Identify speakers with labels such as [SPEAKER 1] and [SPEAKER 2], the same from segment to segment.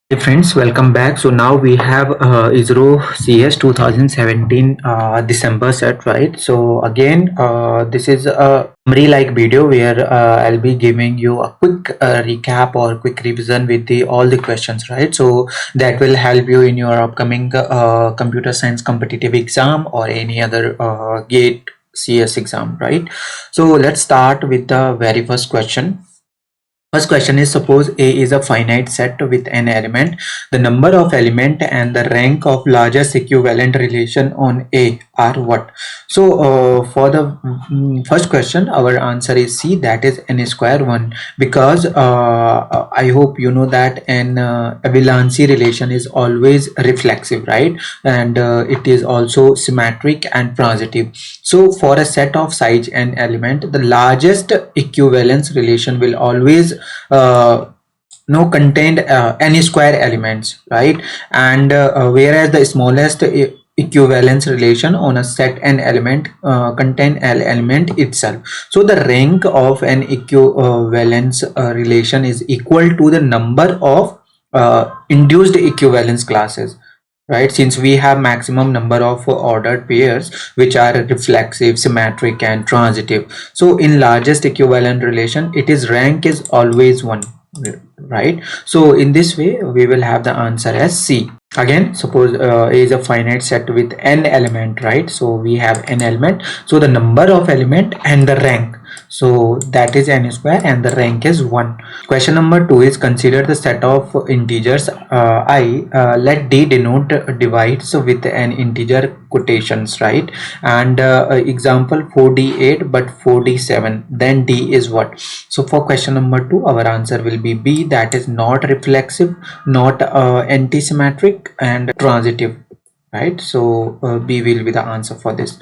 [SPEAKER 1] Hey friends, welcome back. So now we have ISRO CS 2017 December set, right? So again, this is a summary like video where I'll be giving you a quick recap or quick revision with the all the questions, right? So that will help you in your upcoming computer science competitive exam or any other GATE CS exam, right? So let's start with the very first question. First question is, suppose A is a finite set with n element. The number of element and the rank of largest equivalent relation on A are what? So for the first question, our answer is C, that is n square 1, because I hope you know that an avalanche relation is always reflexive, right? And it is also symmetric and transitive. So for a set of size n element, the largest equivalence relation will always no contained any square elements, right? And whereas the smallest equivalence relation on a set n element contain l element itself. So the rank of an equivalence relation is equal to the number of induced equivalence classes, right? Since we have maximum number of ordered pairs which are reflexive, symmetric and transitive. So in largest equivalent relation, it is rank is always 1, right? So in this way we will have the answer as C. Again, suppose A is a finite set with n element, right? So we have n element, so the number of element and the rank, so that is n square and the rank is 1. Question number 2 is, consider the set of integers I, let D denote divides with an integer quotations, right? And example 4d8 but 4d7, then D is what? So for question number 2, our answer will be B, that is not reflexive, not anti-symmetric and transitive, right? So B will be the answer for this.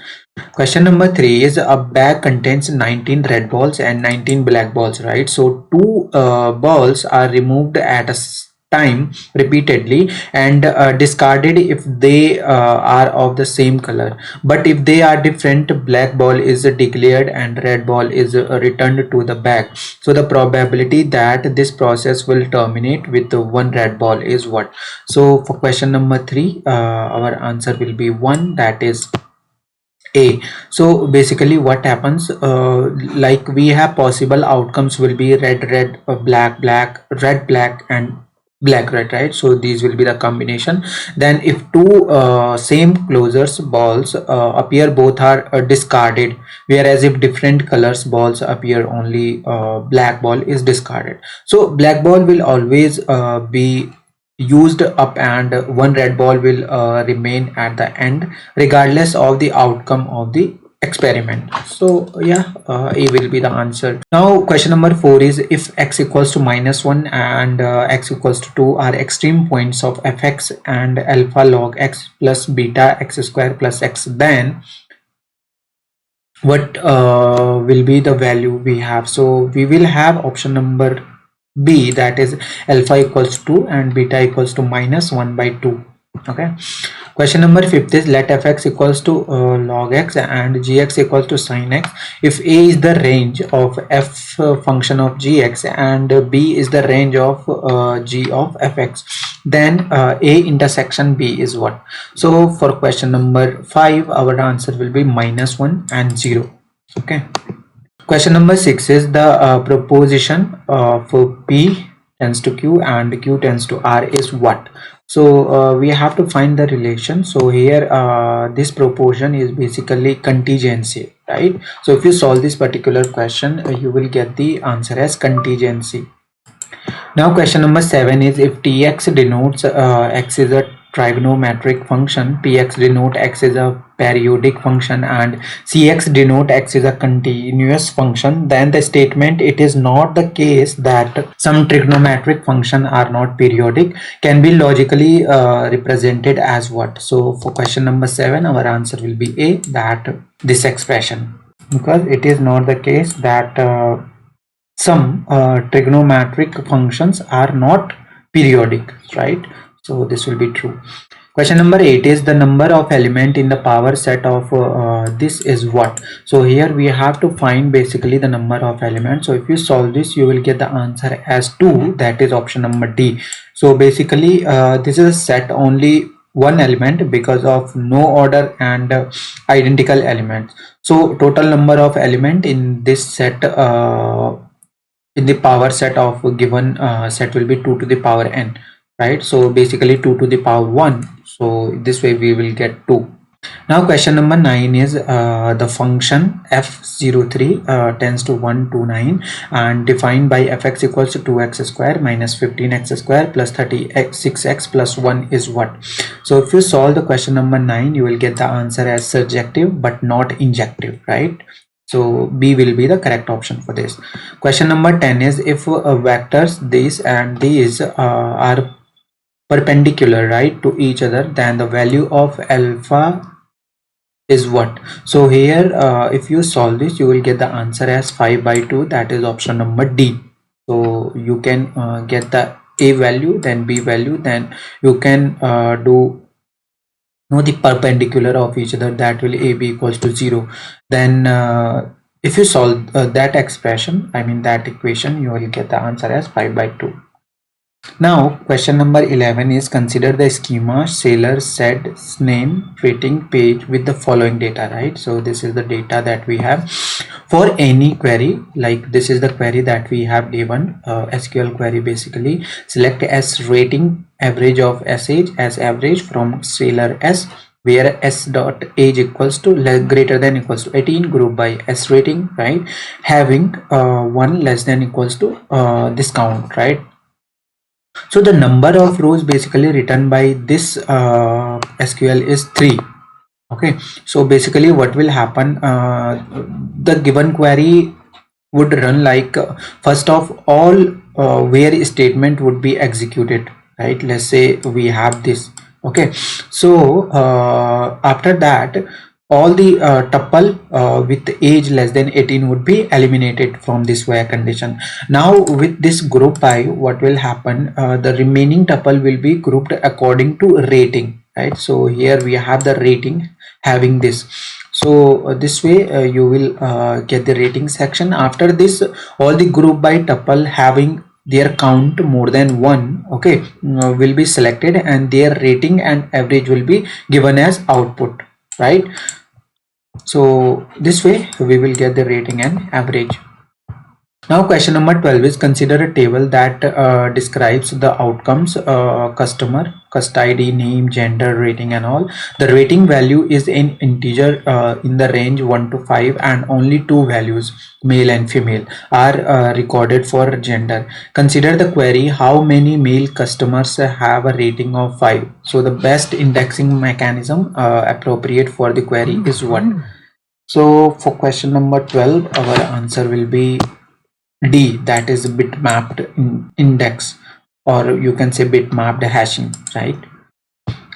[SPEAKER 1] Question number 3 is, a bag contains 19 red balls and 19 black balls, right? So two balls are removed at a time repeatedly and discarded if they are of the same color, but if they are different, black ball is declared and red ball is returned to the bag. So the probability that this process will terminate with one red ball is what? So for question number 3, our answer will be 1, that is A. So basically what happens, like we have possible outcomes will be red red, black black, red black and black red, right? So these will be the combination. Then if two same closures balls appear, both are discarded, whereas if different colors balls appear, only black ball is discarded. So black ball will always be used up and one red ball will remain at the end regardless of the outcome of the experiment. So yeah, A will be the answer. Now question number 4 is, if x equals to -1 and x equals to 2 are extreme points of fx and alpha log x plus beta x square plus x, then what will be the value we have? So we will have option number B, that is alpha equals to 2 and beta equals to -1/2. Okay. Question number 5 is, let fx equals to log x and gx equals to sin x. If A is the range of f function of gx and B is the range of g of fx, then A intersection B is what? So for question number 5, our answer will be -1 and 0. Okay. Question number 6 is, the proposition for P tends to Q and Q tends to R is what? So we have to find the relation. So here this proportion is basically contingency, right? So if you solve this particular question, you will get the answer as contingency. Now question number 7 is, if Tx denotes x is a trigonometric function, Px denote x is a periodic function and Cx denote x is a continuous function, then the statement it is not the case that some trigonometric function are not periodic can be logically represented as what? So for question number 7, our answer will be A, that this expression, because it is not the case that some trigonometric functions are not periodic, right? So this will be true. Question number 8 is the number of element in the power set of this is what. So here we have to find basically the number of elements. So if you solve this, you will get the answer as 2, that is option number D. So basically this is a set only one element because of no order and identical elements. So total number of element in this set in the power set of a given set will be 2 to the power n, right? So basically 2 to the power 1. So this way we will get 2. Now question number 9 is the function f03 tends to 1 to 9 and defined by fx equals to 2x square minus 15x square plus 36x plus 1 is what. So if you solve the question number 9, you will get the answer as surjective but not injective, right? So B will be the correct option for this. Question number 10 is if vectors this and these are perpendicular, right, to each other, then the value of alpha is what. So here if you solve this, you will get the answer as 5 by 2, that is option number D. So you can get the A value, then B value, then you can do the perpendicular of each other, that will A B equals to 0. Then if you solve that expression, I mean that equation, you will get the answer as 5 by 2. Now question number 11 is consider the schema sailor said name rating page with the following data, right? So this is the data that we have for any query. Like this is the query that we have given, SQL query basically. Select S rating average of sh as average from sailor S, where s dot age equals to greater than equals to 18, group by s rating, right, having 1 less than equals to this count, right? So the number of rows basically written by this SQL is 3. Okay, so basically what will happen, the given query would run like first of all where statement would be executed, right? Let's say we have this. Okay, so after that all the tuple with age less than 18 would be eliminated from this where condition. Now with this group by, what will happen, the remaining tuple will be grouped according to rating, right? So here we have the rating having this. So this way you will get the rating section. After this, all the group by tuple having their count more than 1, okay, will be selected and their rating and average will be given as output, right? So this way we will get the rating and average. Now question number 12 is consider a table that describes the outcomes, customer, ID, name, gender, rating and all. The rating value is in integer in the range 1 to 5 and only 2 values, male and female, are recorded for gender. Consider the query, how many male customers have a rating of 5. So the best indexing mechanism appropriate for the query is what. So for question number 12, our answer will be D, that is bitmapped index, or you can say bitmapped hashing, right?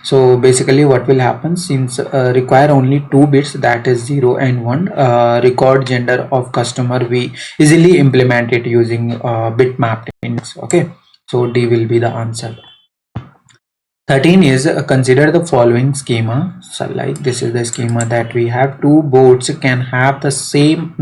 [SPEAKER 1] So basically what will happen, since require only 2 bits, that is 0 and 1, record gender of customer, we easily implement it using bitmapped index. Okay, so D will be the answer. 13 is consider the following schema. So like this is the schema that we have. Two boards can have the same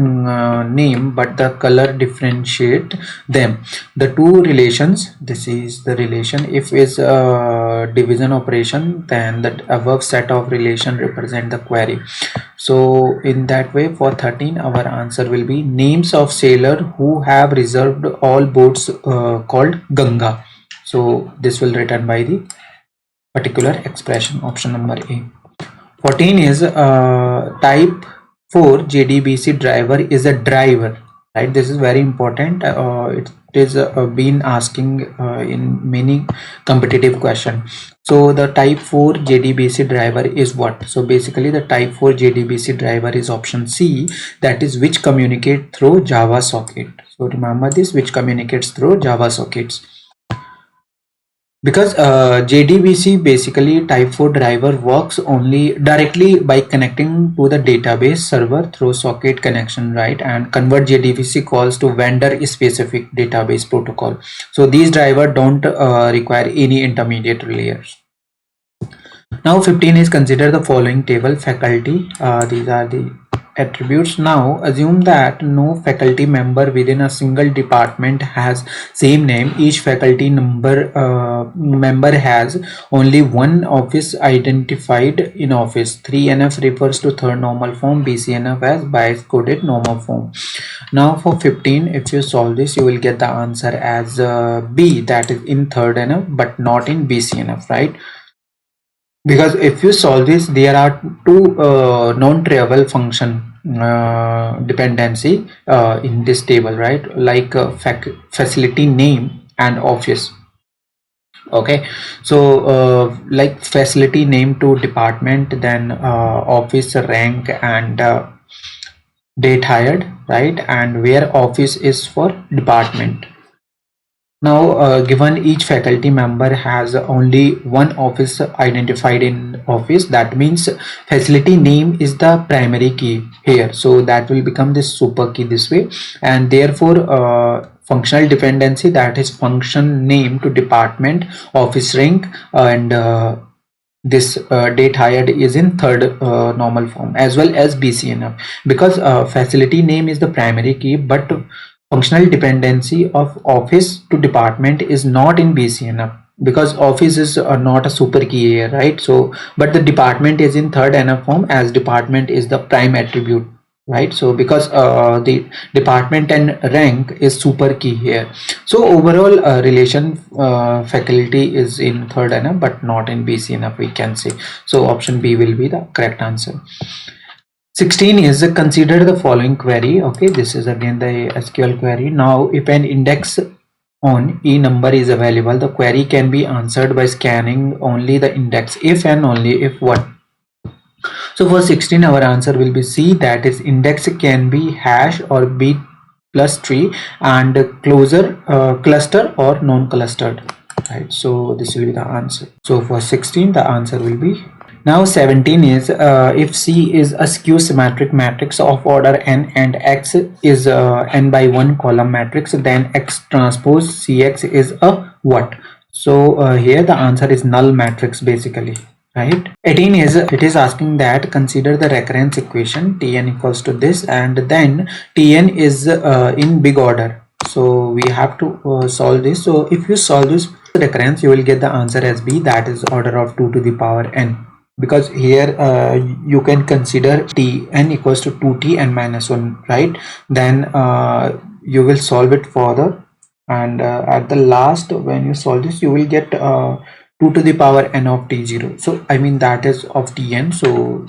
[SPEAKER 1] name but the color differentiate them. The two relations, this is the relation. If is a division operation, then the above set of relation represent the query. So in that way for 13 our answer will be names of sailor who have reserved all boats called Ganga. So this will written by the particular expression, option number A. 14 is type 4 JDBC driver is a driver, right? This is very important. It is been asking in many competitive question. So the type 4 JDBC driver is what? So basically the type 4 JDBC driver is option C, that is which communicate through Java socket. So remember this, which communicates through Java sockets. Because JDBC basically type 4 driver works only directly by connecting to the database server through socket connection, right, and convert JDBC calls to vendor specific database protocol. So these drivers don't require any intermediate layers. Now 15 is consider the following table faculty. These are the attributes. Now assume that no faculty member within a single department has same name. Each faculty member has only one office identified in office. 3NF refers to third normal form, BCNF as bias coded normal form. Now for 15, if you solve this, you will get the answer as B, that is in third NF but not in BCNF, right? Because if you solve this, there are two non-trivial function dependency in this table, right? Like facility name and office. Okay, so like facility name to department, then office rank and date hired, right? And where office is for department. Now, given each faculty member has only one office identified in office, that means facility name is the primary key here. So that will become this super key this way, and therefore functional dependency, that is function name to department, office rank, and this date hired is in third normal form, as well as BCNF, because facility name is the primary key, but functional dependency of office to department is not in BCNF, because office is not a super key here, right? So but the department is in third NF form, as department is the prime attribute, right? So because the department and rank is super key here, so overall relation faculty is in third NF but not in BCNF, we can say. So option B will be the correct answer. 16 is consider the following query. Okay, this is again the SQL query. Now if an index on E number is available, the query can be answered by scanning only the index if and only if what. So for 16 our answer will be C, that is index can be hash or B plus tree, and closer cluster or non-clustered, right? So this will be the answer. So for 16 the answer will be. Now 17 is if C is a skew symmetric matrix of order n and X is n by 1 column matrix, then X transpose Cx is a what? So here the answer is null matrix basically, right? 18 is it is asking that consider the recurrence equation Tn equals to this, and then Tn is in big order. So we have to solve this. So if you solve this recurrence, you will get the answer as B, that is order of 2 to the power n, because here you can consider Tn equals to 2t n minus 1, right? Then you will solve it further, and at the last when you solve this, you will get 2 to the power n of t0. So I mean that is of Tn, so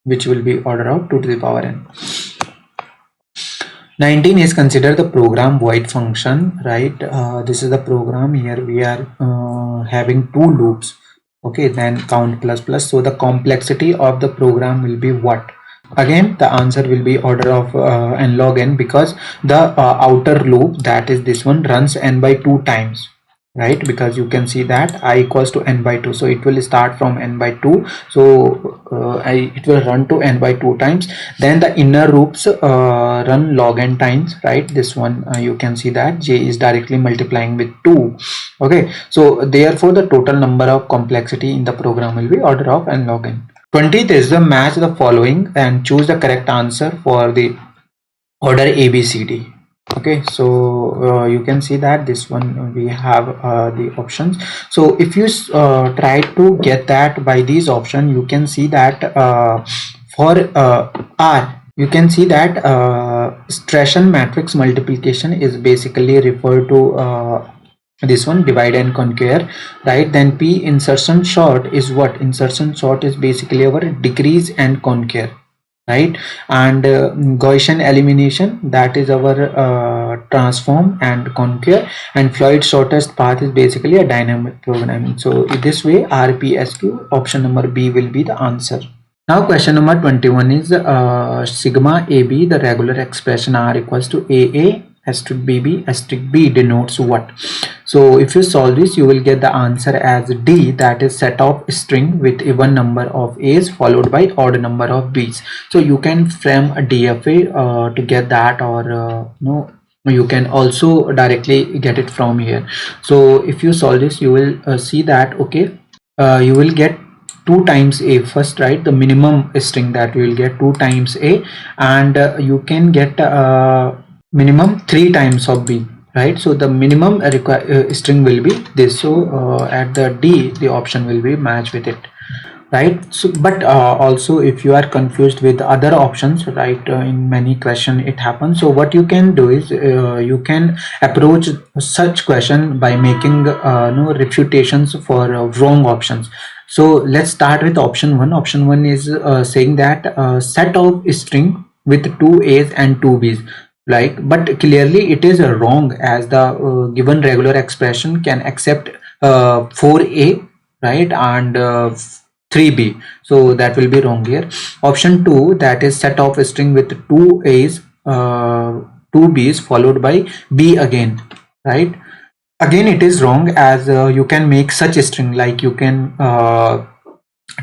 [SPEAKER 1] which will be order of 2 to the power n. 19 is consider the program void function, right? This is the program. Here we are having two loops. Okay, then count plus plus, so the complexity of the program will be what? Again the answer will be order of n log n, because the outer loop, that is this one, runs n by 2 times, right? Because you can see that I equals to n by 2, so it will start from n by 2, so it will run to n by 2 times. Then the inner loops run log n times, right? This one you can see that j is directly multiplying with 2. Okay, so therefore the total number of complexity in the program will be order of n log n. 20th is the match the following and choose the correct answer for the order ABCD. Okay, so you can see that this one we have the options. So if you try to get that by these options, you can see that for R, you can see that Strachan matrix multiplication is basically referred to this one, divide and conquer, right? Then P insertion sort is what? Insertion sort is basically our decrease and conquer, right? And Gaussian elimination, that is our transform and conquer, and Floyd shortest path is basically a dynamic programming. So in this way RPSQ option number B will be the answer. Now question number 21 is sigma AB, the regular expression R equals to AA asterisk BB asterisk B denotes what? So if you solve this, you will get the answer as D, that is set of string with even number of A's followed by odd number of B's. So you can frame a DFA to get that, or no, you can also directly get it from here. So if you solve this, you will see that okay, you will get 2 times a first, right? The minimum string that we will get 2 times a, and you can get minimum 3 times of b, right? So the minimum string will be this. So at the D, the option will be match with it, right? So but also if you are confused with other options, right, in many question it happens. So what you can do is you can approach such question by making no refutations for wrong options. So let's start with option 1. Option 1 is saying that set of string with 2 A's and 2 B's, like, but clearly it is wrong, as the given regular expression can accept 4a, right, and 3b. So that will be wrong here. Option 2, that is set of string with 2 a's, 2 b's followed by b again, right? Again it is wrong, as you can make such a string, like you can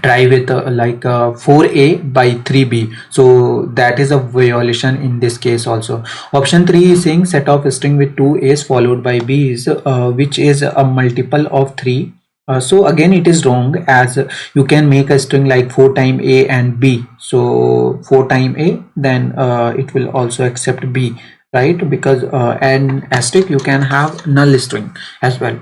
[SPEAKER 1] try with 4a by 3b. So that is a violation in this case also. Option 3 is saying set of string with 2 a's followed by b's, which is a multiple of 3. So again it is wrong, as you can make a string like 4 times a and b. So 4 times a, then it will also accept b, right? Because and asterisk, you can have null string as well.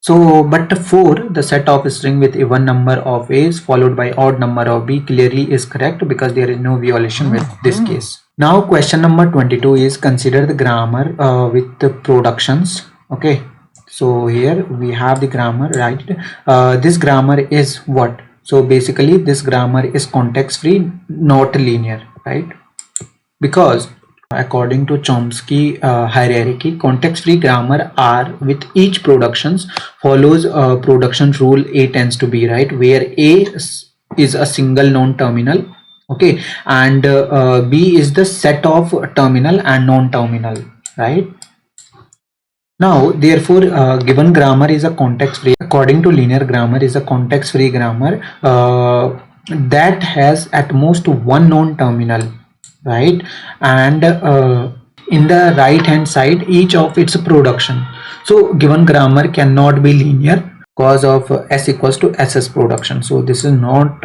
[SPEAKER 1] So but for the set of string with even number of a's followed by odd number of b clearly is correct, because there is no violation with this case. Now question number 22 is consider the grammar with the productions. Okay, so here we have the grammar, right? This grammar is what? So basically this grammar is context free, not linear, right? Because according to Chomsky hierarchy, context-free grammar are with each productions follows production rule A tends to B, right? Where A is a single non-terminal, okay, and B is the set of terminal and non-terminal, right? Now, therefore, given grammar is a context-free, according to linear grammar is a context-free grammar that has at most one non-terminal, right? And in the right hand side, each of its production. So given grammar cannot be linear because of S equals to SS production. So this is not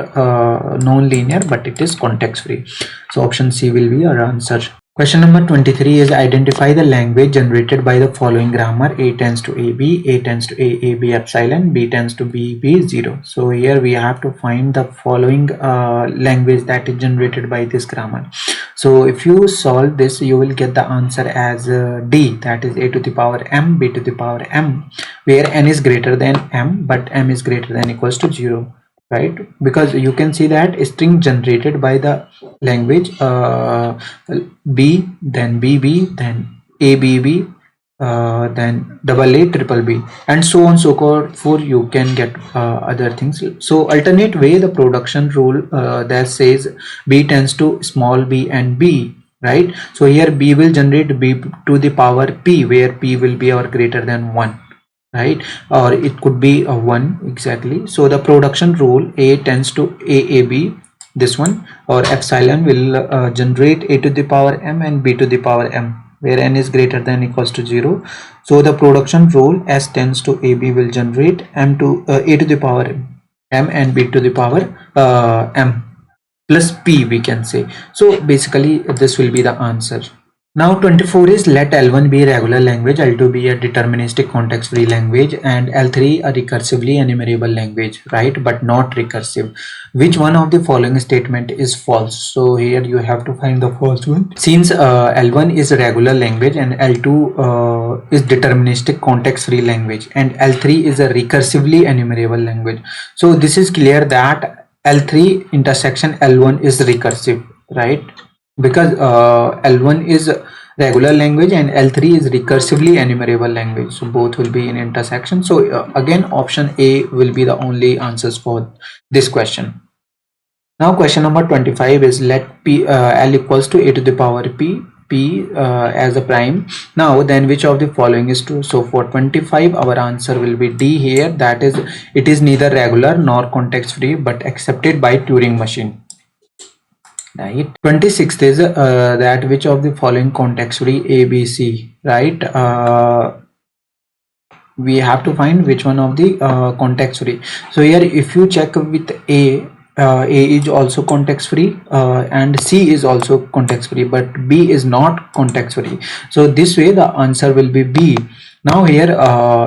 [SPEAKER 1] non-linear, but it is context-free. So option C will be our answer. Question number 23 is identify the language generated by the following grammar. A tends to AB, A tends to AAB epsilon, B tends to BB 0. So here we have to find the following language that is generated by this grammar. So if you solve this, you will get the answer as D, that is A to the power M, B to the power M, where N is greater than M, but M is greater than equals to 0. Right, because you can see that string generated by the language B, then BB, then ABB, then AA, triple B, and so on so forth. You can get other things. So alternate way, the production rule that says B tends to small b and B, right? So here B will generate B to the power P, where P will be our greater than 1, right? Or it could be a 1 exactly. So the production rule A tends to AAB, this one, or epsilon will generate A to the power M and B to the power M, where N is greater than equals to 0. So the production rule S tends to AB will generate M to A to the power M and B to the power M plus P, we can say. So basically this will be the answer. Now 24 is let L1 be a regular language, L2 be a deterministic context-free language, and L3 a recursively enumerable language, right, but not recursive. Which one of the following statement is false? So here you have to find the false one. Since L1 is a regular language and L2 is deterministic context-free language and L3 is a recursively enumerable language. So this is clear that L3 intersection L1 is recursive, right? Because L1 is regular language and L3 is recursively enumerable language, so both will be in intersection. So again option A will be the only answers for this question. Now question number 25 is let P L equals to A to the power P as a prime. Now then which of the following is true? So for 25 our answer will be D here, that is it is neither regular nor context free but accepted by Turing machine. Right. 26th is that which of the following context free ABC, right? we have to find which one of the context free. So here if you check with A is also context free and C is also context free, but B is not context free. So this way the answer will be B. Now here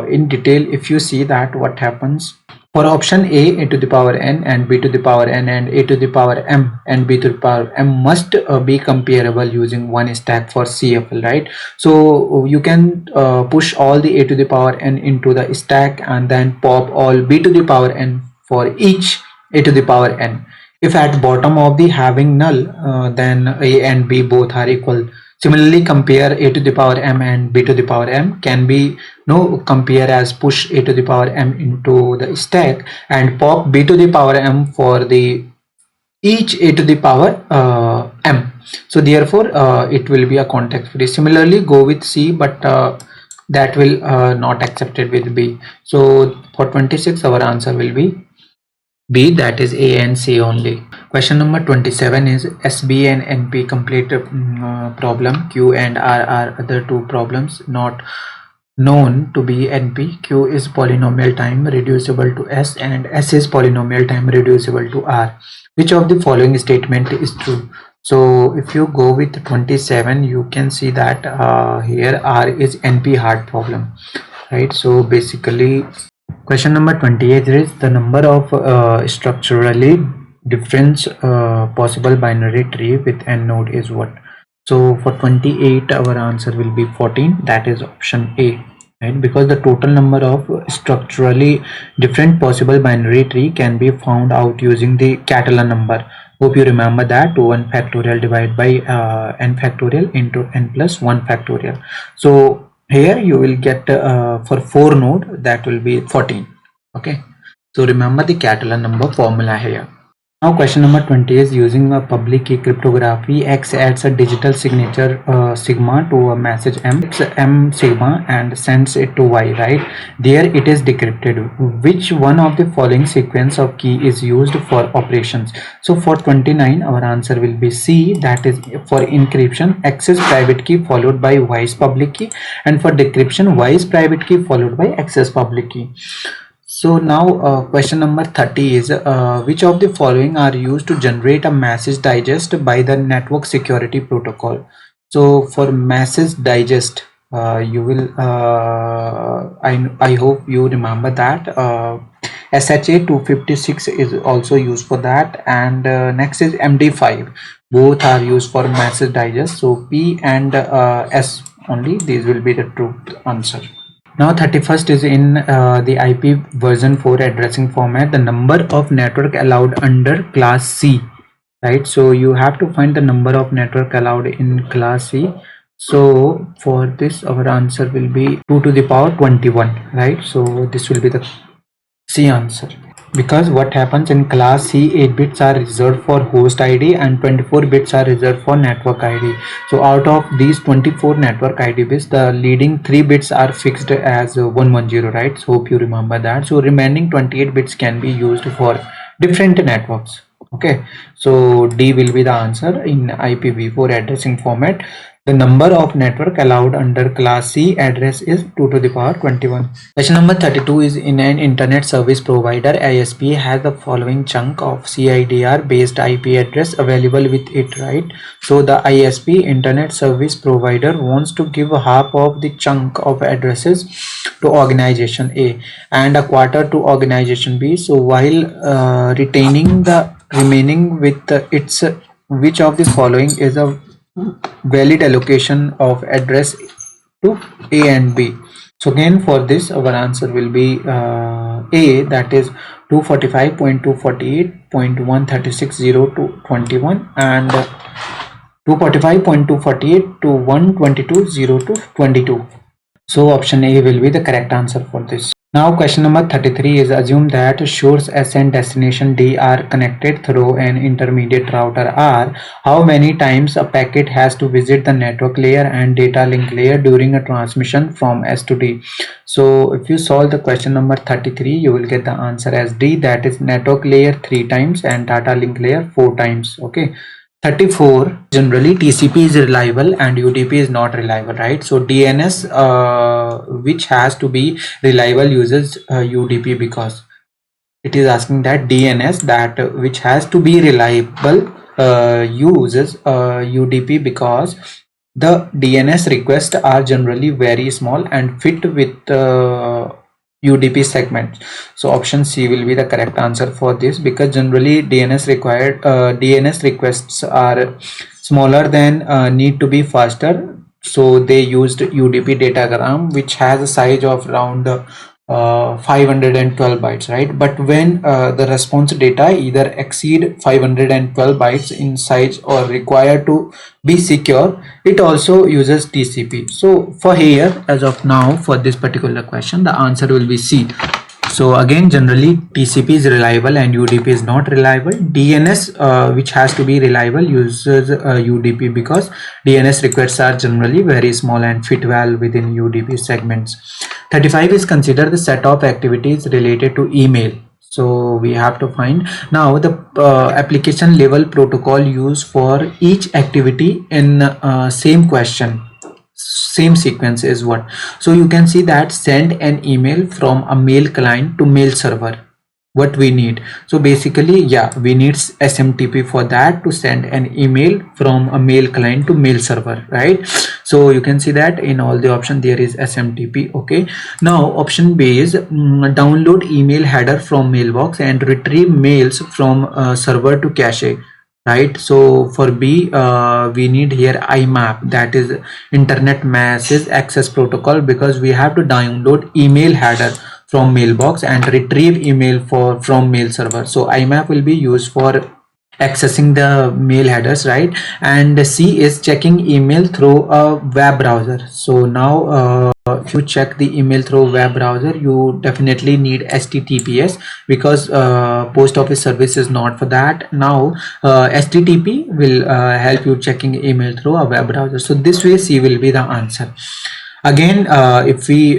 [SPEAKER 1] in detail, if you see that what happens for option A to the power n and B to the power n and A to the power m and B to the power m must be comparable using one stack for CFL, right? So you can push all the A to the power n into the stack and then pop all B to the power n for each A to the power n. If at bottom of the having null, then A and B both are equal. Similarly, compare A to the power m and B to the power m can be compare as push A to the power m into the stack and pop B to the power m for the each A to the power m. So therefore it will be a context free. Similarly, go with C, but that will not accepted with B. So for 26 our answer will be B, that is A and C only. Question number 27 is SB and NP complete problem. Q and R are other two problems not known to be NP. Q is polynomial time reducible to S and S is polynomial time reducible to R. Which of the following statement is true? So if you go with 27, you can see that here R is NP hard problem, right? So basically question number 28 is the number of structurally different possible binary tree with n node is what? So for 28 our answer will be 14, that is option A, right? Because the total number of structurally different possible binary tree can be found out using the Catalan number. Hope you remember that 1 factorial divided by n factorial into n plus 1 factorial. So here you will get for 4 node that will be 14. Okay, so remember the Catalan number formula here. Now question number 20 is using a public key cryptography, X adds a digital signature sigma to a message M sigma and sends it to Y, right? There it is decrypted. Which one of the following sequence of key is used for operations? So for 29 our answer will be C, that is for encryption X is private key followed by Y is public key, and for decryption Y is private key followed by X is public key. So now question number 30 is which of the following are used to generate a message digest by the network security protocol? So for message digest you will I hope you remember that SHA 256 is also used for that, and next is MD5. Both are used for message digest. So P and S only, these will be the true answer. Now 31st is in the IP version 4 addressing format, the number of network allowed under class C, right? So you have to find the number of network allowed in class C. So for this our answer will be 2 to the power 21, right? So this will be the C answer. Because what happens in class C, 8 bits are reserved for host ID and 24 bits are reserved for network ID. So out of these 24 network ID bits, the leading 3 bits are fixed as 110, right? So hope you remember that. So remaining 28 bits can be used for different networks. Okay, so D will be the answer in IPv4 addressing format. The number of network allowed under class C address is 2 to the power 21. Question number 32 is in an internet service provider, ISP has the following chunk of CIDR based IP address available with it, right? So the ISP, internet service provider, wants to give half of the chunk of addresses to organization A and a quarter to organization B. So while retaining the remaining with its, which of the following is a valid allocation of address to A and B? So again for this our answer will be A, that is 245.248.136.0 to 21 and 245.248 to 122.0 to 22. So option A will be the correct answer for this. Now question number 33 is assume that source S and destination D are connected through an intermediate router R. How many times a packet has to visit the network layer and data link layer during a transmission from S to D? So if you solve the question number 33, you will get the answer as D, that is network layer 3 times and data link layer 4 times. Okay. 34, generally TCP is reliable and UDP is not reliable, right? So DNS, which has to be reliable, uses UDP because it is asking that DNS that which has to be reliable uses UDP because the DNS requests are generally very small and fit with UDP segments. So option C will be the correct answer for this, because generally DNS requests are smaller than need to be faster. So they used UDP datagram, which has a size of around 512 bytes, right? But when the response data either exceed 512 bytes in size or required to be secure, it also uses TCP. So for here, as of now, for this particular question, the answer will be C. So again, generally TCP is reliable and UDP is not reliable. DNS, which has to be reliable, uses UDP because DNS requests are generally very small and fit well within UDP segments. 35 is considered the set of activities related to email. So we have to find now the application level protocol used for each activity in same question, same sequence is what. So you can see that send an email from a mail client to mail server, what we need. So basically, yeah, we need SMTP for that, to send an email from a mail client to mail server, right? So you can see that in all the option there is SMTP. Okay, now option B is download email header from mailbox and retrieve mails from server to cache, right? So for B, we need here IMAP, that is internet message access protocol, because we have to download email header from mailbox and retrieve email from mail server. So IMAP will be used for accessing the mail headers, right? And C is checking email through a web browser. So now if you check the email through web browser, you definitely need HTTPS, because post office service is not for that. Now HTTP will help you checking email through a web browser. So this way C will be the answer. Again, if we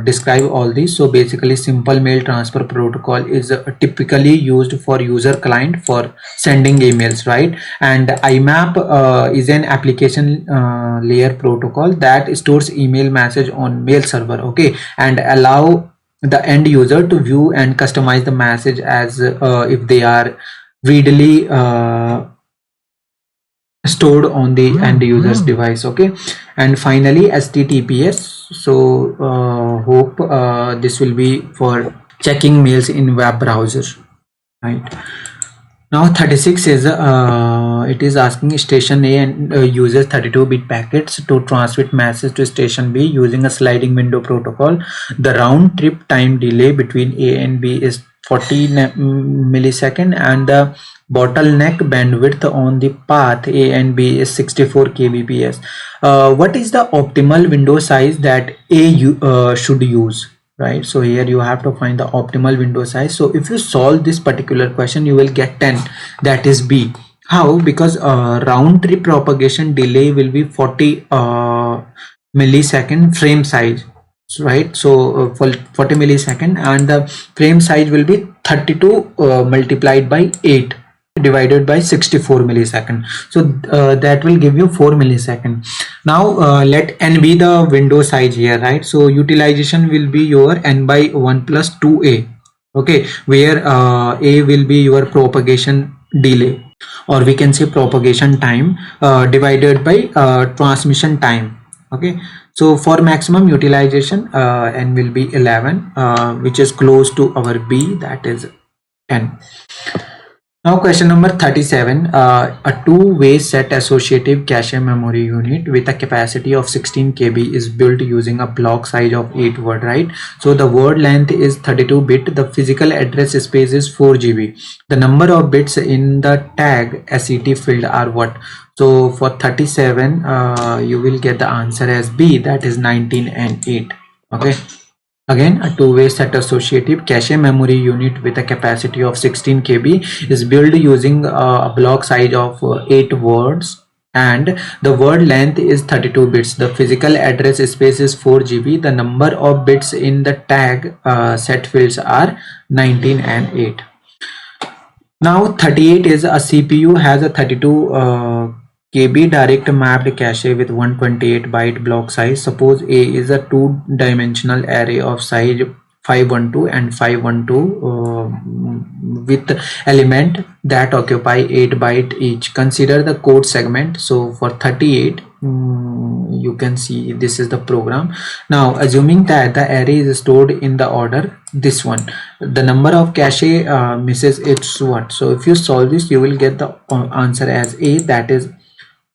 [SPEAKER 1] describe all these, so basically simple mail transfer protocol is typically used for user client for sending emails, right? And IMAP is an application layer protocol that stores email message on mail server, okay, and allow the end user to view and customize the message as if they are readily stored on the end user's device. Okay, and finally HTTPS. So hope this will be for checking mails in web browser, right? Now 36 is it is asking station A and uses 32-bit packets to transmit message to station B using a sliding window protocol. The round trip time delay between A and B is 40 millisecond, and the bottleneck bandwidth on the path A and B is 64 kbps. What is the optimal window size that A should use? Right, so here you have to find the optimal window size. So if you solve this particular question, you will get 10, that is B. How? Because round trip propagation delay will be 40 millisecond frame size, right? So for 40 millisecond, and the frame size will be 32 multiplied by 8 divided by 64 millisecond. So that will give you 4 millisecond. Now let n be the window size here, right? So utilization will be your n by 1 plus 2a, okay, where a will be your propagation delay, or we can say propagation time divided by transmission time. Okay, so for maximum utilization n will be 11, which is close to our B, that is 10. Now question number 37, a two-way set associative cache memory unit with a capacity of 16 KB is built using a block size of 8 word, right? So the word length is 32 bit, the physical address space is 4 GB. The number of bits in the tag SET field are what? So for 37, you will get the answer as B, that is 19 and 8. Okay. Again, a two-way set associative cache memory unit with a capacity of 16 KB is built using a block size of 8 words, and the word length is 32 bits. The physical address space is 4 GB. The number of bits in the tag set fields are 19 and 8. Now 38 is a CPU has a 32 KB direct mapped cache with 128 byte block size. Suppose A is a two-dimensional array of size 512 and 512 with element that occupy 8 byte each. Consider the code segment. So for 38, you can see this is the program. Now assuming that the array is stored in the order this one, the number of cache misses it's what. So if you solve this, you will get the answer as A, that is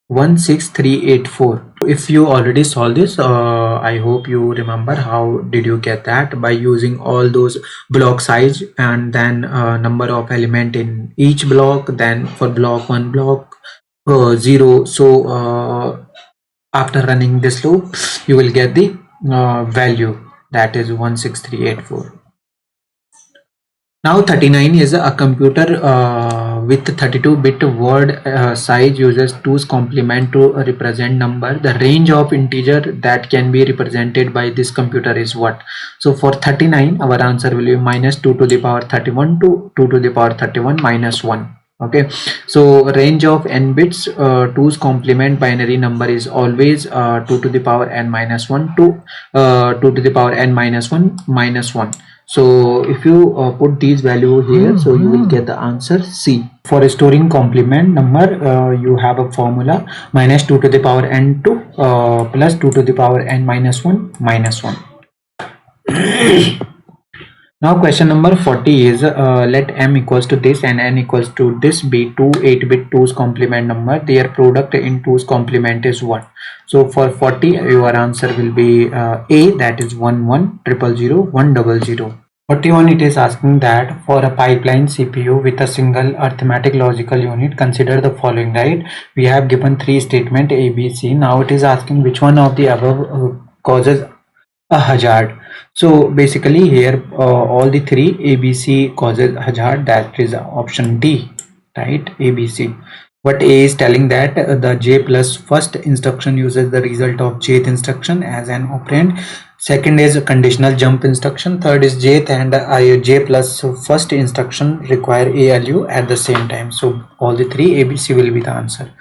[SPEAKER 1] 16384. If you already solved this, I hope you remember how did you get that, by using all those block size and then number of element in each block, then for block 1 block 0. So after running this loop, you will get the value, that is 16384. Now 39 is a computer with 32-bit word size uses 2's complement to represent number. The range of integer that can be represented by this computer is what? So for 39, our answer will be minus 2 to the power 31 to 2 to the power 31 minus 1. Okay, so range of n bits, 2's complement binary number is always 2 to the power n minus 1 to 2 to the power n minus 1 minus 1. So if you put these value here, so you will get the answer C. For storing complement number, you have a formula minus 2 to the power n2 plus 2 to the power n minus 1 minus 1. Now question number 40 is let m equals to this and n equals to this be two 8-bit 2's complement number. Their product in 2's complement is what? So for 40, your answer will be A, that is 11000100. 41, it is asking that for a pipeline CPU with a single arithmetic logical unit, consider the following, right? We have given three statement A, B, C. Now it is asking which one of the above causes a hazard. So basically here all the three ABC causes hazard, that is option D, right? ABC. What A is telling that the J plus first instruction uses the result of Jth instruction as an operand. Second is a conditional jump instruction. Third is Jth and J plus first instruction require ALU at the same time. So all the three ABC will be the answer.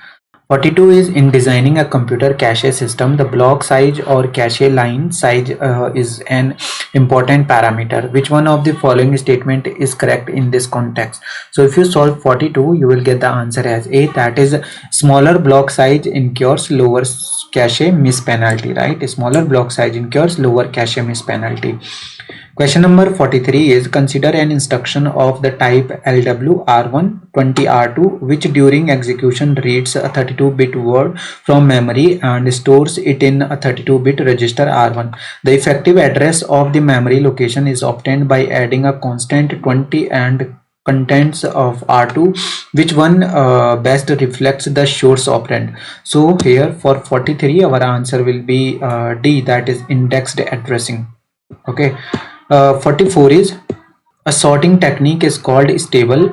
[SPEAKER 1] 42 is in designing a computer cache system, the block size or cache line size is an important parameter. Which one of the following statement is correct in this context? So if you solve 42, you will get the answer as A, that is smaller block size incurs lower cache miss penalty, right? A smaller block size incurs lower cache miss penalty. Question number 43 is consider an instruction of the type LWR1 20R2 which during execution reads a 32-bit word from memory and stores it in a 32-bit register R1. The effective address of the memory location is obtained by adding a constant 20 and contents of R2. Which one best reflects the source operand? So here for 43, our answer will be D, that is indexed addressing. Okay. 44 is a sorting technique is called stable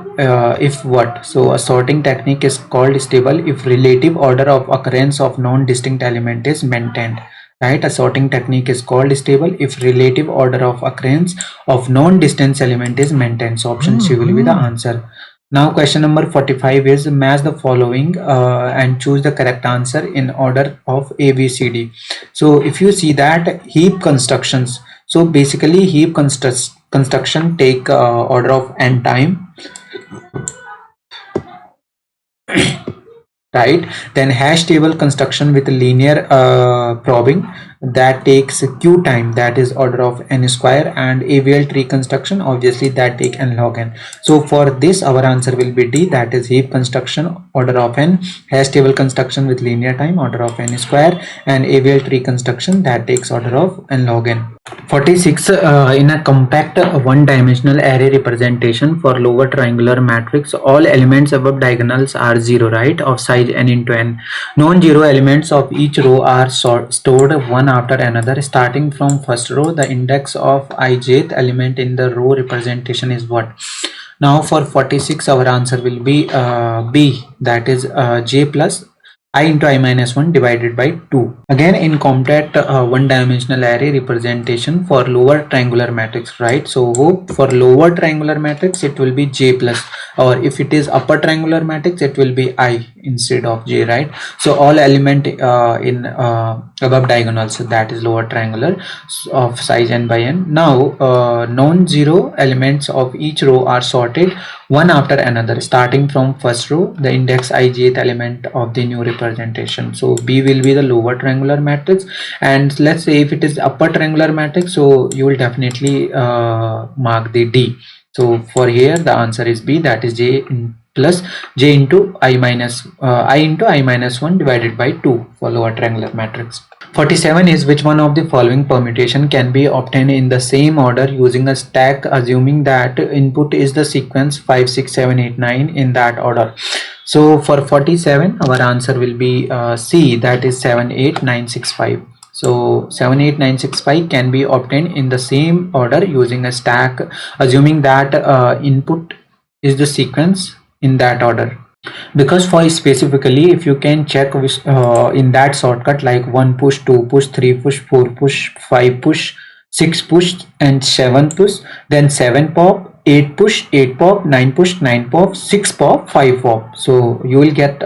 [SPEAKER 1] if what? So a sorting technique is called stable if relative order of occurrence of non-distinct element is maintained, right? A sorting technique is called stable if relative order of occurrence of non-distant element is maintained. So option C will be the answer. Now question number 45 is match the following and choose the correct answer in order of A, B, C, D. So if you see that heap constructions, so basically heap construction take order of n time, right? Then hash table construction with linear probing, that takes q time, that is order of n square, and AVL tree construction obviously that take n log n. So for this our answer will be D, that is heap construction order of n, hash table construction with linear time order of n square, and AVL tree construction that takes order of n log n. 46 in a compact one-dimensional array representation for lower triangular matrix, all elements above diagonals are 0, right, of size n into n. Non-zero elements of each row are stored one after another. Starting from first row, the index of ijth element in the row representation is what? Now for 46, our answer will be B, that is J plus I into I minus 1 divided by 2. Again, in compact one-dimensional array representation for lower triangular matrix, right? So for lower triangular matrix, it will be J plus, or if it is upper triangular matrix, it will be I instead of J, right? So all element in above diagonal, so that is lower triangular of size n by n. Now, non-zero elements of each row are sorted one after another, starting from first row, the index ijth element of the new representation. So B will be the lower triangular matrix, and let's say if it is upper triangular matrix, so you will definitely mark the D. So for here the answer is B, that is J plus J into I minus I into I minus 1 divided by 2 for lower triangular matrix. 47 is which one of the following permutation can be obtained in the same order using a stack, assuming that input is the sequence 5 6 7 8 9 in that order. So for 47 our answer will be C, that is 7 8 9 6 5. So 7 8 9 6 5 can be obtained in the same order using a stack, assuming that input is the sequence in that order. Because for specifically, if you can check in that shortcut, like 1 push, 2 push, 3 push, 4 push, 5 push, 6 push and 7 push, then 7 pop, 8 push, 8 pop, 9 push, 9 pop, 6 pop, 5 pop. So you will get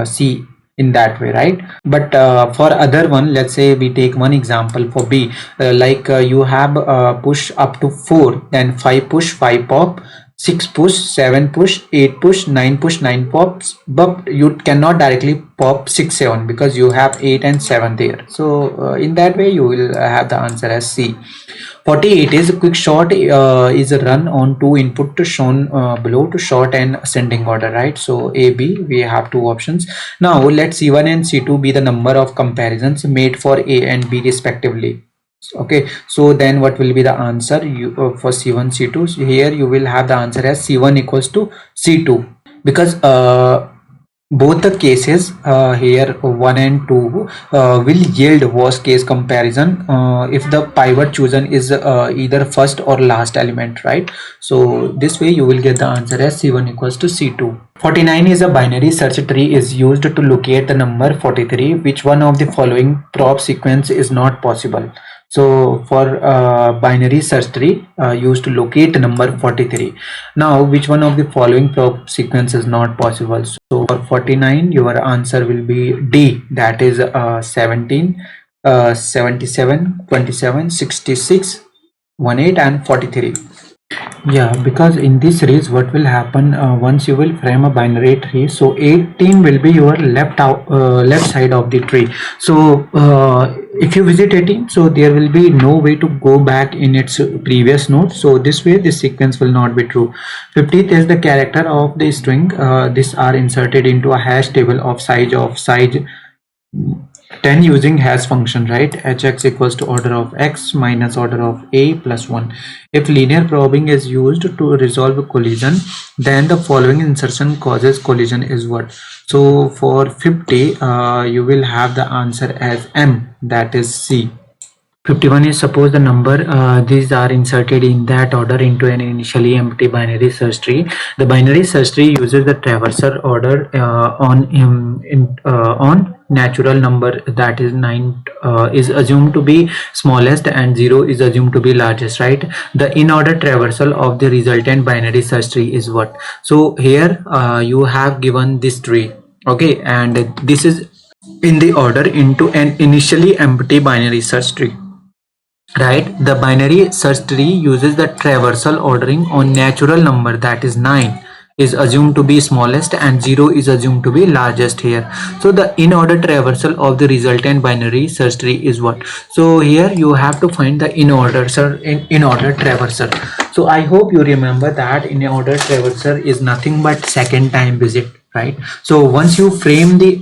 [SPEAKER 1] C in that way, right? But for other one, let's say we take one example for B, like you have push up to 4, then 5 push, 5 pop, 6 push, 7 push, 8 push, 9 push, 9 pops, but you cannot directly pop 6 7 because you have 8 and 7 there. So in that way you will have the answer as C. 48 is a quick short is a run on two input shown below to short and ascending order, right? So A, B, we have two options. Now let C1 and C2 be the number of comparisons made for A and B respectively. Okay, so then what will be the answer for C1 C2? So here you will have the answer as C1 equals to C2, because both the cases here 1 and 2 will yield worst case comparison if the pivot chosen is either first or last element, right? So this way you will get the answer as C1 equals to C2. 49 is a binary search tree is used to locate the number 43. Which one of the following prop sequence is not possible? So for binary search tree used to locate number 43. Now which one of the following prop sequence is not possible? So for 49 your answer will be D, that is 17, 77, 27, 66, 18 and 43. Yeah, because in this series what will happen once you will frame a binary tree, so 18 will be your left side of the tree. So if you visit 18, so there will be no way to go back in its previous node, so this way this sequence will not be true. 50th is the character of the string. These are inserted into a hash table of size 10 using hash function, right? Hx equals to order of x minus order of a plus 1. If linear probing is used to resolve a collision, then the following insertion causes collision is what? So for 50 you will have the answer as M, that is C. 51 is suppose the number these are inserted in that order into an initially empty binary search tree. The binary search tree uses the traversal order on natural number, that is 9 is assumed to be smallest and 0 is assumed to be largest, right? The in order traversal of the resultant binary search tree is what? So here you have given this tree, okay, and this is in the order into an initially empty binary search tree, right? The binary search tree uses the traversal ordering on natural number, that is 9 is assumed to be smallest and 0 is assumed to be largest here. So the in order traversal of the resultant binary search tree is what? So here you have to find the in order traversal. So I hope you remember that in order traversal is nothing but second time visit, right? So once you frame the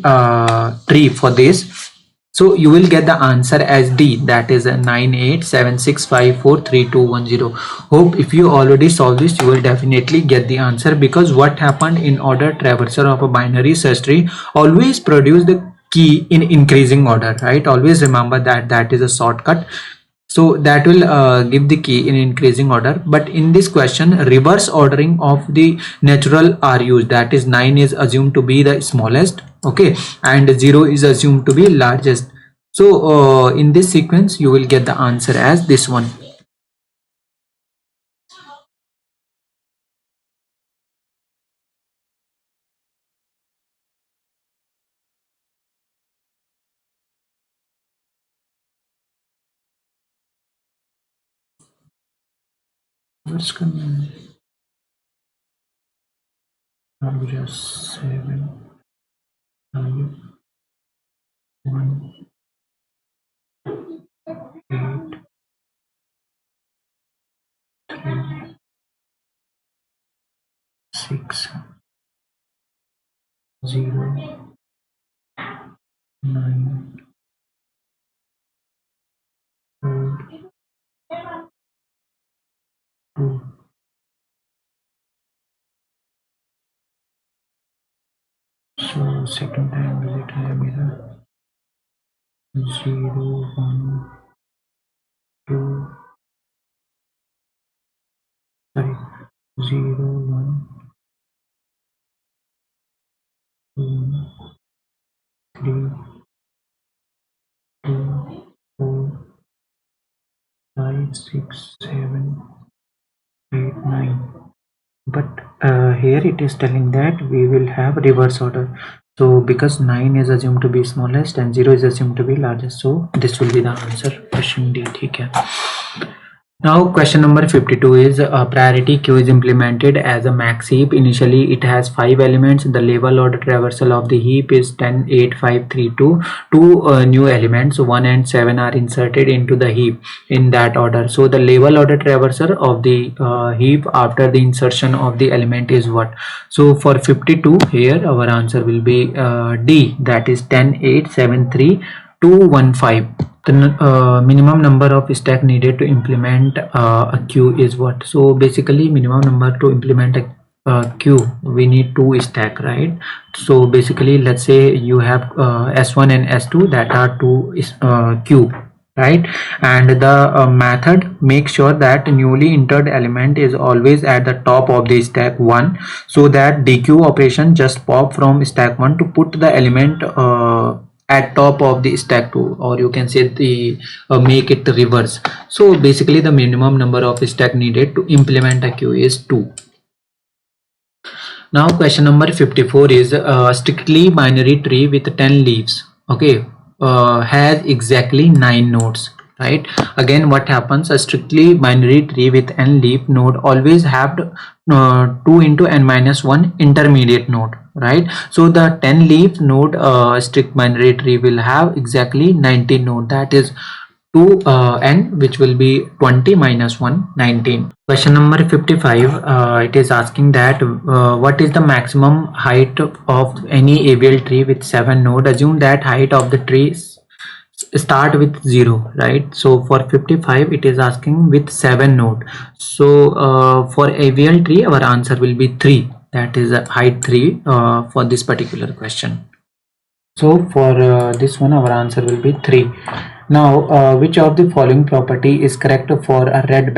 [SPEAKER 1] tree for this, so you will get the answer as D, that is 9876543210. Hope if you already solved this, you will definitely get the answer, because what happened in order traversal of a binary search tree always produce the key in increasing order, right? Always remember that that is a shortcut. So that will give the key in increasing order. But in this question, reverse ordering of the natural are used. That is 9 is assumed to be the smallest, okay, and 0 is assumed to be largest. So in this sequence you will get the answer as this one. What's coming? Just 7, 5, 1, 8, 3, 6, 0, 9, 4, 2. So second time visit है मेरा 0, 1, 2, sorry, 0, 1, 2, 3, 2, 4, 5, 6, 7, 8, 9. But here it is telling that we will have reverse order. So because 9 is assumed to be smallest and 0 is assumed to be largest, so this will be the answer, question D. ठीक है. Now question number 52 is priority queue is implemented as a max heap. Initially it has 5 elements. The level order traversal of the heap is 10, 8, 5, 3, 2. Two new elements 1 and 7 are inserted into the heap in that order. So the level order traversal of the heap after the insertion of the element is what? So for 52 here our answer will be D, that is 10, 8, 7, 3, 2, 1, 5. The minimum number of stack needed to implement a queue is what? So basically minimum number to implement a queue, we need 2 stack, right? So basically let's say you have S1 and S2 that are 2 queue, right? And the method make sure that newly entered element is always at the top of the stack 1, so that dequeue operation just pop from stack 1 to put the element at top of the stack 2, or you can say the make it reverse. So basically the minimum number of stack needed to implement a queue is 2. Now question number 54 is strictly binary tree with 10 leaves, okay, has exactly 9 nodes, right? Again what happens, a strictly binary tree with n leaf node always have 2 into n minus 1 intermediate node, right? So the 10 leaf node strict binary tree will have exactly 90 node, that is 2 n, which will be 20 minus 1, 19. Question number 55, it is asking that what is the maximum height of any AVL tree with 7 node? Assume that height of the tree start with 0, right? So for 55 it is asking with 7 node. So for AVL tree our answer will be 3, that is height 3 for this particular question. So for this one our answer will be 3. Now which of the following property is correct for a red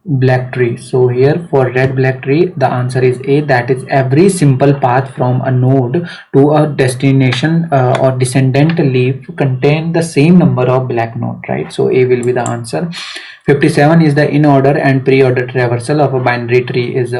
[SPEAKER 1] black tree? So here for red black tree the answer is A, that is every simple path from a node to a destination or descendant leaf contain the same number of black node, right? So A will be the answer. 57 is the in order and pre-order traversal of a binary tree is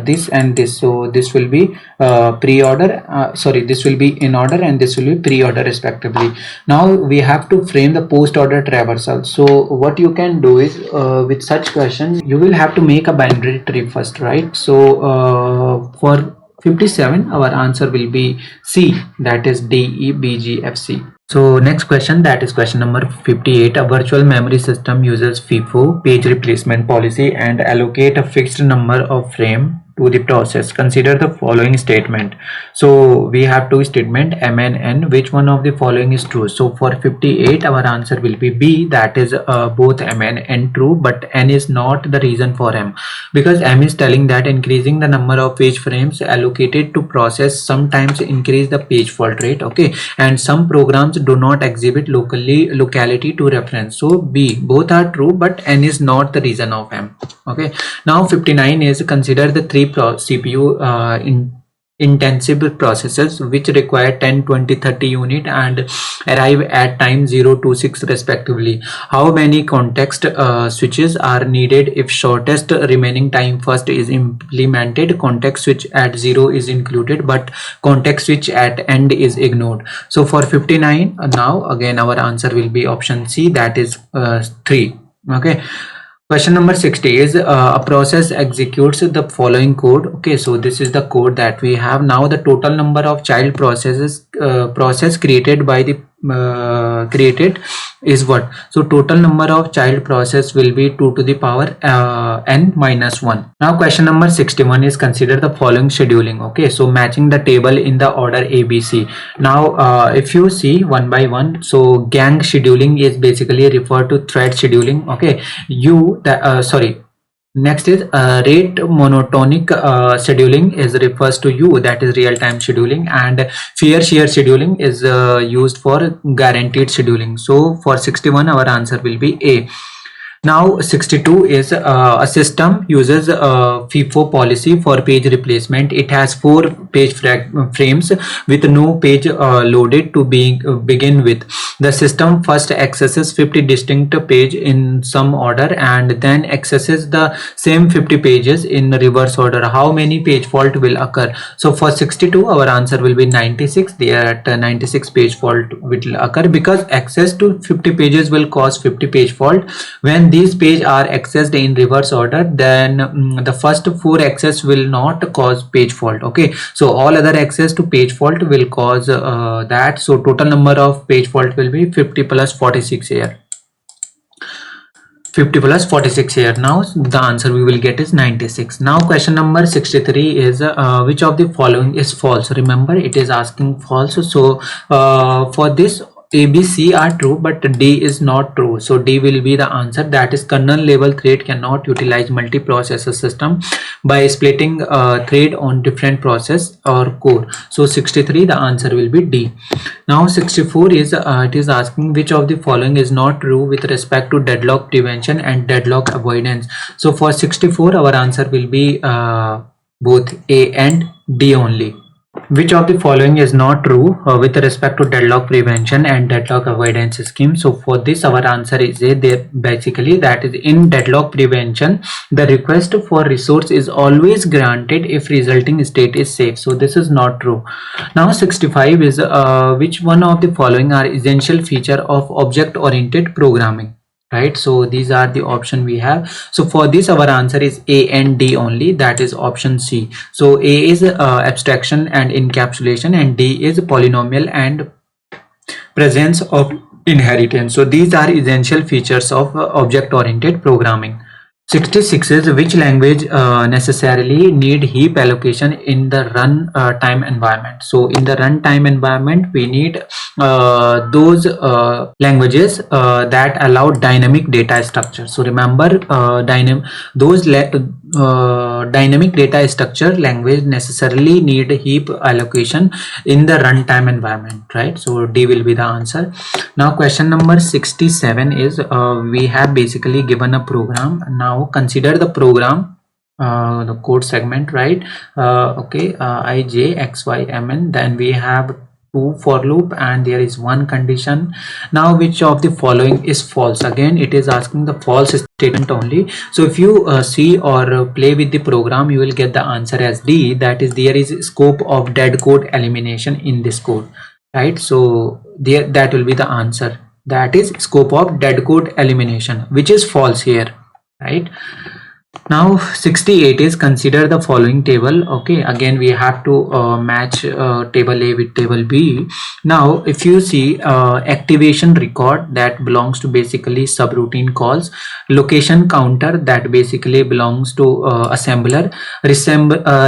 [SPEAKER 1] this and this. So this will be pre-order, sorry, this will be in order and this will be pre-order respectively. Now we have to frame the post-order traversal. So what you can do is with such question you will have to make a binary tree first, right? So for 57 our answer will be C, that is D, E, B, G, F, C. So next question, that is question number 58. A virtual memory system uses FIFO, page replacement policy, and allocate a fixed number of frame to the process. Consider the following statement. So we have two statement m and n. Which one of the following is true? So for 58 our answer will be B, that is both m and n true, but n is not the reason for m, because m is telling that increasing the number of page frames allocated to process sometimes increase the page fault rate, okay, and some programs do not exhibit locality to reference. So B, both are true, but n is not the reason of m. Okay, now 59 is consider the three CPU intensive processes which require 10, 20, 30 unit and arrive at time 0 to 6 respectively. How many context switches are needed if shortest remaining time first is implemented? Context switch at 0 is included, but context switch at end is ignored. So for 59 now again our answer will be option C, that is 3. Okay, question number 60 is a process executes the following code. Okay, so this is the code that we have. Now the total number of child process created by the created is what? So total number of child process will be 2 to the power n minus 1. Now question number 61 is consider the following scheduling. Okay, so matching the table in the order ABC. Now if you see one by one, so gang scheduling is basically referred to thread scheduling. Okay, next is rate monotonic scheduling is refers to U, that is real time scheduling, and fair share scheduling is used for guaranteed scheduling. So for 61 our answer will be A. Now 62 is a system uses FIFO policy for page replacement. It has 4 page frames with no page loaded to begin with. The system first accesses 50 distinct page in some order and then accesses the same 50 pages in reverse order. How many page fault will occur? So for 62 our answer will be 96. There at 96 page fault will occur because access to 50 pages will cause 50 page fault. When these pages are accessed in reverse order, then the first 4 access will not cause page fault. Okay, so all other access to page fault will cause that. So total number of page fault will be 50 plus 46 here. 50 plus 46 here. Now the answer we will get is 96. Now question number 63 is which of the following is false? Remember it is asking false. So for this A, B, C are true, but D is not true. So D will be the answer. That is kernel level thread cannot utilize multiprocessor system by splitting thread on different process or core. So 63 the answer will be D. Now 64 is it is asking which of the following is not true with respect to deadlock prevention and deadlock avoidance. So for 64 our answer will be both A and D only. Which of the following is not true with respect to deadlock prevention and deadlock avoidance scheme? So for this our answer is A. Basically that is in deadlock prevention the request for resource is always granted if resulting state is safe. So this is not true. Now 65 is which one of the following are essential feature of object oriented programming? Right, so these are the option we have. So for this our answer is A and D only, that is option C. So A is abstraction and encapsulation and D is polynomial and presence of inheritance. So these are essential features of object oriented programming. 66 is which language necessarily need heap allocation in the run time environment? So in the runtime environment we need those languages that allow dynamic data structure. So remember dynamic data structure language necessarily need heap allocation in the runtime environment, right? So D will be the answer. Now question number 67 is we have basically given a program. Now consider the program, the code segment, right? Okay, I, J, X, Y, M, N. Then we have 2 for loop and there is 1 condition. Now which of the following is false? Again it is asking the false statement only. So if you see or play with the program you will get the answer as D, that is there is scope of dead code elimination in this code, right? So there that will be the answer, that is scope of dead code elimination, which is false here, right? Now 68 is consider the following table. Okay, again we have to match table A with table B. Now if you see activation record, that belongs to basically subroutine calls, location counter, that basically belongs to assembler,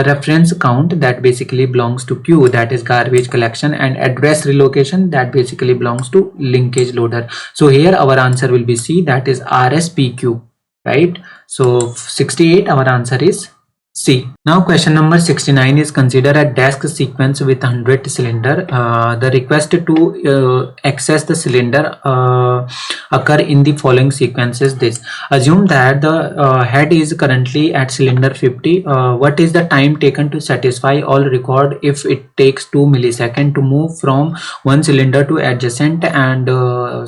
[SPEAKER 1] reference count, that basically belongs to queue, that is garbage collection, and address relocation, that basically belongs to linkage loader. So here our answer will be C, that is RSPQ, right? So 68, our answer is C. Now question number 69 is consider a desk sequence with 100 cylinder. The request to access the cylinder occur in the following sequence is this. Assume that the head is currently at cylinder 50. What is the time taken to satisfy all record if it takes 2 milliseconds to move from one cylinder to adjacent, and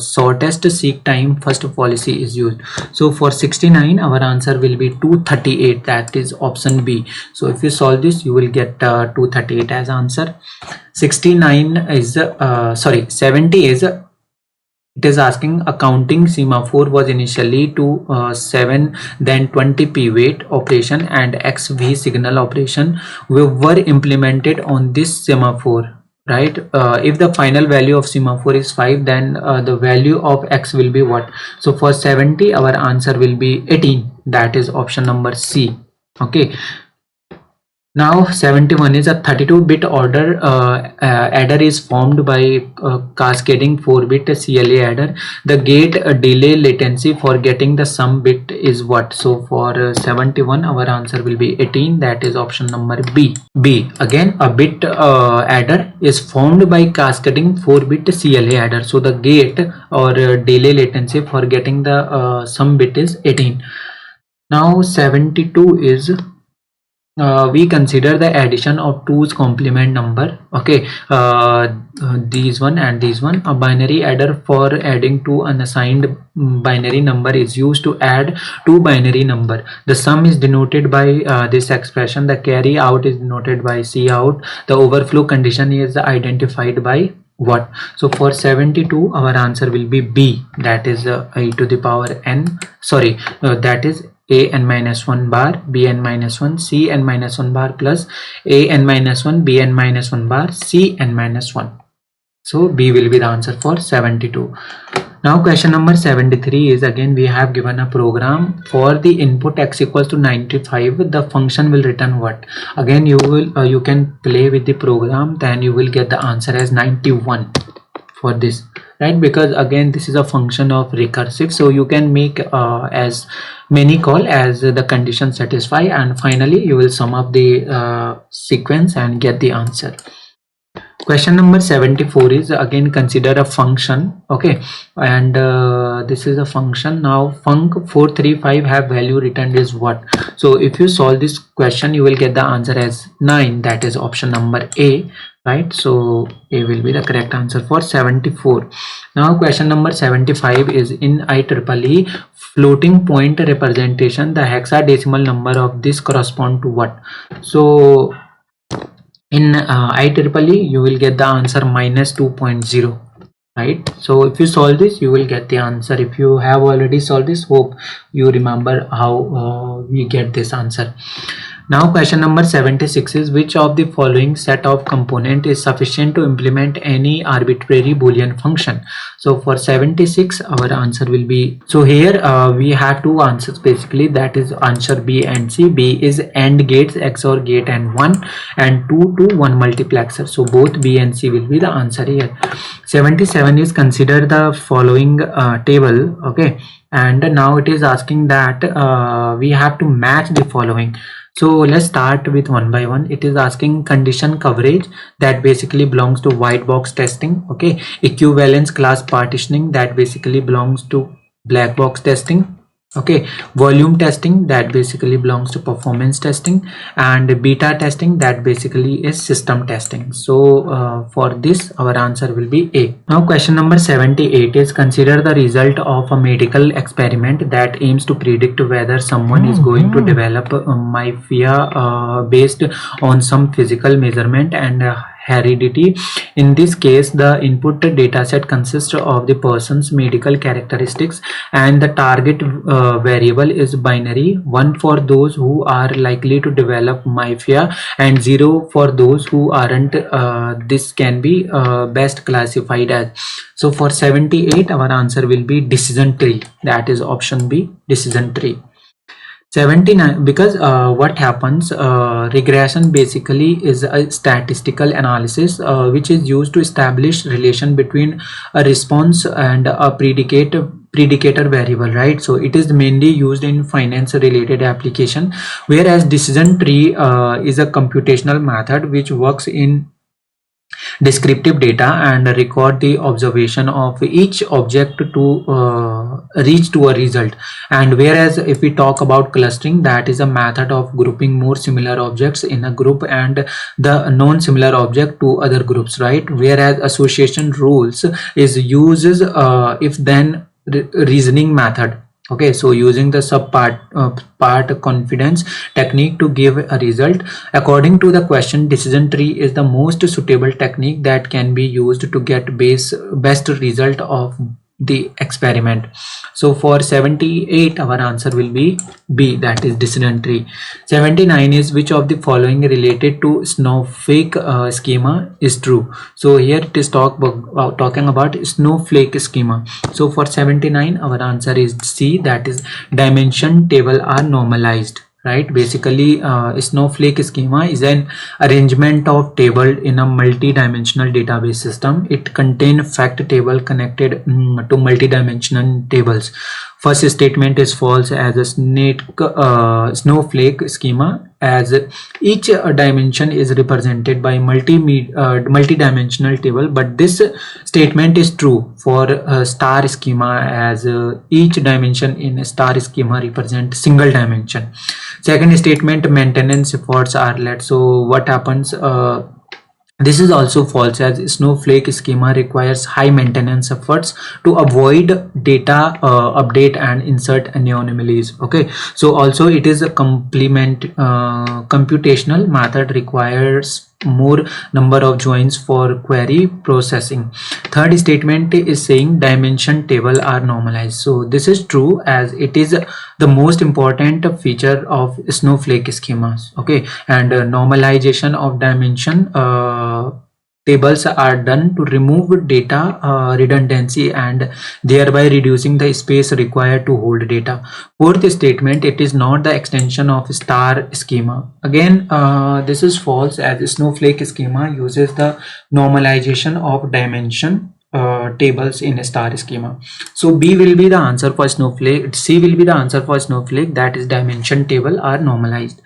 [SPEAKER 1] shortest seek time first policy is used. So for 69 our answer will be 238, that is option B. So if you solve this you will get 238 as answer. 69 is 70 is it is asking a counting semaphore was initially to 7 then 20p wait operation and xv signal operation were implemented on this semaphore, right? If the final value of semaphore is 5, then the value of x will be what? So for 70 our answer will be 18, that is option number C. Okay, now 71 is a 32-bit order adder is formed by cascading 4-bit CLA adder. The gate delay latency for getting the sum bit is what? So for 71 our answer will be 18, that is option number B. Again a bit adder is formed by cascading 4-bit CLA adder. So the gate or delay latency for getting the sum bit is 18. Now 72 is we consider the addition of 2's complement number. Okay, these one and these one. A binary adder for adding two unassigned binary number is used to add two binary number. The sum is denoted by this expression. The carry out is denoted by C out. The overflow condition is identified by what? So for 72 our answer will be B, that is a to the power n, that is a n minus 1 bar, b n minus 1, c n minus 1 bar plus a n minus 1, b n minus 1 bar, c n minus 1. So B will be the answer for 72. Now question number 73 is, again we have given a program for the input x equals to 95. The function will return what? Again you will you can play with the program, then you will get the answer as 91 for this, right? Because again this is a function of recursive, so you can make as many call as the condition satisfy, and finally you will sum up the sequence and get the answer. Question number 74 is, again consider a function. Okay, and this is a function. Now func 435 have value returned is what? So if you solve this question you will get the answer as 9, that is option number A, right? So A will be the correct answer for 74. Now question number 75 is, in IEEE floating point representation the hexadecimal number of this correspond to what? So in IEEE you will get the answer minus 2.0, right? So if you solve this you will get the answer. If you have already solved this, hope you remember how we get this answer. Now question number 76 is, which of the following set of component is sufficient to implement any arbitrary boolean function? So for 76 our answer will be, so here we have two answers basically, that is answer B and C. B is AND gates, XOR gate and 1, and 2 to 1 multiplexer. So both B and C will be the answer here. 77 is, consider the following table. Okay, and now it is asking that we have to match the following. So let's start with one by one. It is asking condition coverage, that basically belongs to white box testing. Okay, equivalence class partitioning, that basically belongs to black box testing. Okay, volume testing, that basically belongs to performance testing, and beta testing, that basically is system testing. So for this our answer will be A. Now question number 78 is, consider the result of a medical experiment that aims to predict whether someone is going to develop myopia based on some physical measurement, and heredity. In this case, the input dataset consists of the person's medical characteristics, and the target variable is binary, 1 for those who are likely to develop myopia and 0 for those who aren't. This can be best classified as. So for 78, our answer will be decision tree. That is option B, decision tree. 79, because what happens, regression basically is a statistical analysis which is used to establish relation between a response and a predicator variable, right? So it is mainly used in finance related application, whereas decision tree is a computational method which works in descriptive data and record the observation of each object to reach to a result. And whereas if we talk about clustering, that is a method of grouping more similar objects in a group and the non-similar object to other groups, right? Whereas association rules is uses if then reasoning method. Okay, so using the part confidence technique to give a result. According to the question, decision tree is the most suitable technique that can be used to get best result of the experiment. So for 78, our answer will be B, that is decision tree. 79 is which of the following related to snowflake schema is true. So here it is talking about snowflake schema. So for 79, our answer is C, that is dimension table are normalized, right? Basically snowflake schema is an arrangement of table in a multi-dimensional database system. It contains fact table connected to multi-dimensional tables. First statement is false as a snowflake schema, as each dimension is represented by multi-dimensional table, but this statement is true for star schema, as each dimension in a star schema represent single dimension. Second statement, maintenance efforts are less. So what happens, this is also false, as snowflake schema requires high maintenance efforts to avoid data update and insert anomalies. Okay, so also it is a computational method requires more number of joins for query processing. Third statement is saying dimension table are normalized. So this is true, as it is the most important feature of snowflake schemas. Okay, and normalization of dimension tables are done to remove data redundancy and thereby reducing the space required to hold data. Fourth statement, it is not the extension of star schema. Again, this is false, as snowflake schema uses the normalization of dimension tables in a star schema. So B will be the answer for snowflake. C will be the answer for snowflake, that is dimension table are normalized.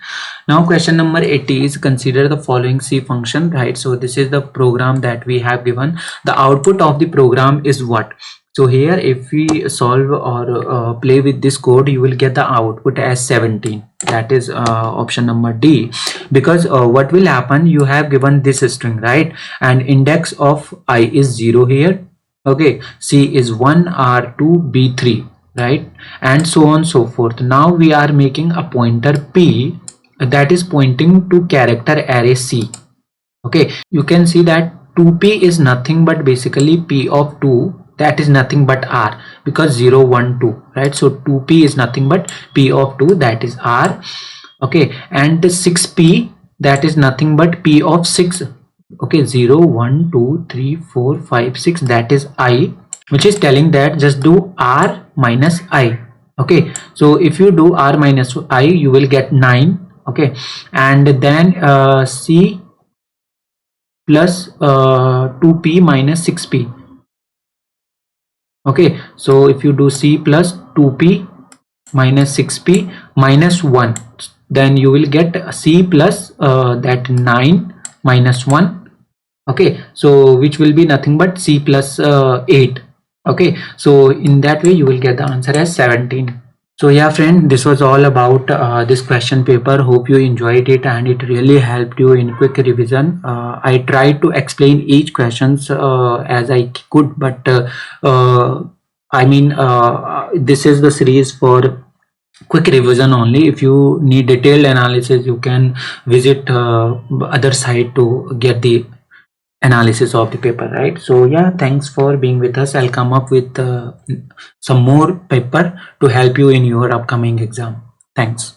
[SPEAKER 1] Now question number 80 is consider the following C function, right? So this is the program that we have given. The output of the program is what? So here if we solve or play with this code, you will get the output as 17. That is option number D, because what will happen, you have given this string, right? And index of I is 0 here. Okay, C is 1, R 2, B 3, right? And so on so forth. Now we are making a pointer P that is pointing to character array C. Okay, you can see that 2P is nothing but basically P of 2, that is nothing but R, because 0 1 2, right? So 2P is nothing but P of 2, that is R. Okay, and the 6P, that is nothing but P of 6. Okay, 0 1 2 3 4 5 6, that is I, which is telling that just do R minus I. Okay, so if you do R minus I, you will get 9. Okay, and then C plus 2P minus 6P. Okay, so if you do C plus 2P minus 6P minus 1, then you will get C plus that 9 minus 1. Okay, so which will be nothing but C plus 8. Okay, so in that way you will get the answer as 17. So yeah friend, this was all about this question paper. Hope you enjoyed it and it really helped you in quick revision. I tried to explain each questions as I could, but I mean this is the series for quick revision only. If you need detailed analysis, you can visit other site to get the analysis of the paper, right? So yeah, thanks for being with us. I'll come up with some more paper to help you in your upcoming exam. Thanks.